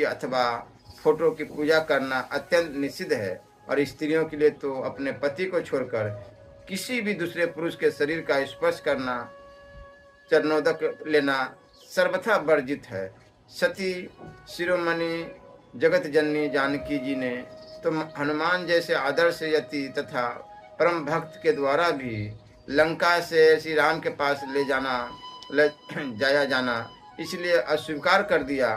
अथवा फोटो की पूजा करना अत्यंत निषिद्ध है और स्त्रियों के लिए तो अपने पति को छोड़कर किसी भी दूसरे पुरुष के शरीर का स्पर्श करना, चरणोदक लेना सर्वथा वर्जित है। सती शिरोमणि जगत जननी जानकी जी ने तो हनुमान जैसे आदर्श यति तथा परम भक्त के द्वारा भी लंका से श्री राम के पास ले जाया जाना इसलिए अस्वीकार कर दिया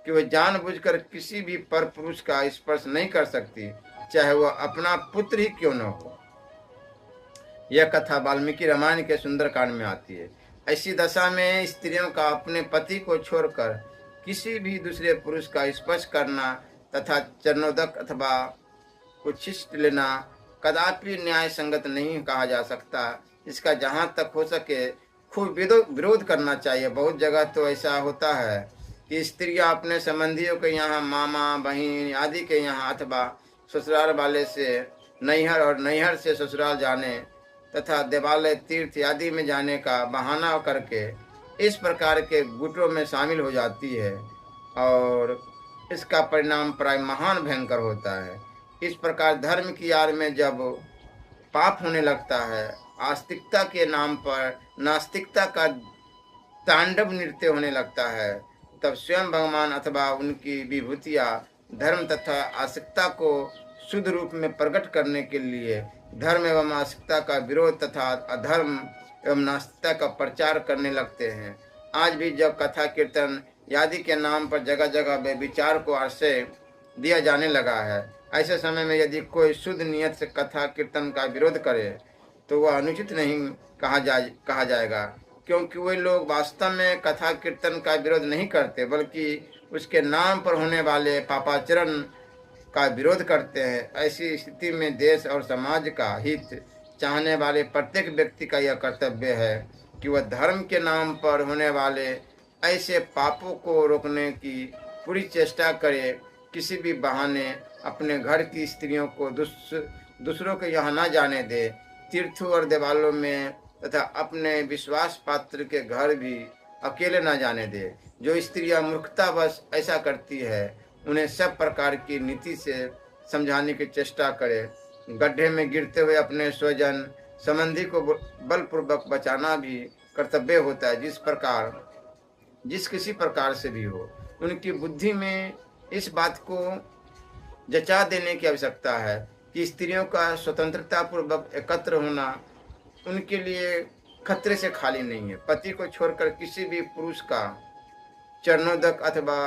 कि वह जानबूझकर किसी भी पर पुरुष का स्पर्श नहीं कर सकती, चाहे वह अपना पुत्र ही क्यों न हो। यह कथा वाल्मीकि रामायण के सुंदरकांड में आती है। ऐसी दशा में स्त्रियों का अपने पति को छोड़कर किसी भी दूसरे पुरुष का स्पर्श करना तथा चरणोदक अथवा उच्छिष्ट लेना कदापि न्याय संगत नहीं कहा जा सकता। इसका जहाँ तक हो सके खूब विरोध करना चाहिए। बहुत जगह तो ऐसा होता है कि स्त्रियां अपने संबंधियों के यहाँ, मामा बहन आदि के यहाँ अथवा ससुराल वाले से नैहर और नैहर से ससुराल जाने तथा देवालय तीर्थ आदि में जाने का बहाना करके इस प्रकार के गुटों में शामिल हो जाती है और इसका परिणाम प्राय महान भयंकर होता है। इस प्रकार धर्म की आड़ में जब पाप होने लगता है, आस्तिकता के नाम पर नास्तिकता का तांडव नृत्य होने लगता है, तब स्वयं भगवान अथवा उनकी विभूतियां धर्म तथा आस्तिकता को शुद्ध रूप में प्रकट करने के लिए धर्म एवं आस्तिकता का विरोध तथा अधर्म एवं नास्तिकता का प्रचार करने लगते हैं। आज भी जब कथा कीर्तन आदि के नाम पर जगह जगह विचार को आश्रय दिया जाने लगा है, ऐसे समय में यदि कोई शुद्ध नियत से कथा कीर्तन का विरोध करे तो वह अनुचित नहीं कहा जाएगा, क्योंकि वे लोग वास्तव में कथा कीर्तन का विरोध नहीं करते बल्कि उसके नाम पर होने वाले पापाचरण का विरोध करते हैं। ऐसी स्थिति में देश और समाज का हित चाहने वाले प्रत्येक व्यक्ति का यह कर्तव्य है कि वह धर्म के नाम पर होने वाले ऐसे पापों को रोकने की पूरी चेष्टा करे। किसी भी बहाने अपने घर की स्त्रियों को दूसरों के यहाँ न जाने दे। तीर्थों और देवालयों में तथा अपने विश्वास पात्र के घर भी अकेले न जाने दे। जो स्त्रियां मूर्खतावश ऐसा करती है उन्हें सब प्रकार की नीति से समझाने की चेष्टा करे। गड्ढे में गिरते हुए अपने स्वजन संबंधी को बलपूर्वक बचाना भी कर्तव्य होता है। जिस किसी प्रकार से भी हो, उनकी बुद्धि में इस बात को जचा देने की आवश्यकता है कि स्त्रियों का स्वतंत्रता पूर्वक एकत्र होना उनके लिए खतरे से खाली नहीं है। पति को छोड़कर किसी भी पुरुष का चरणोदक अथवा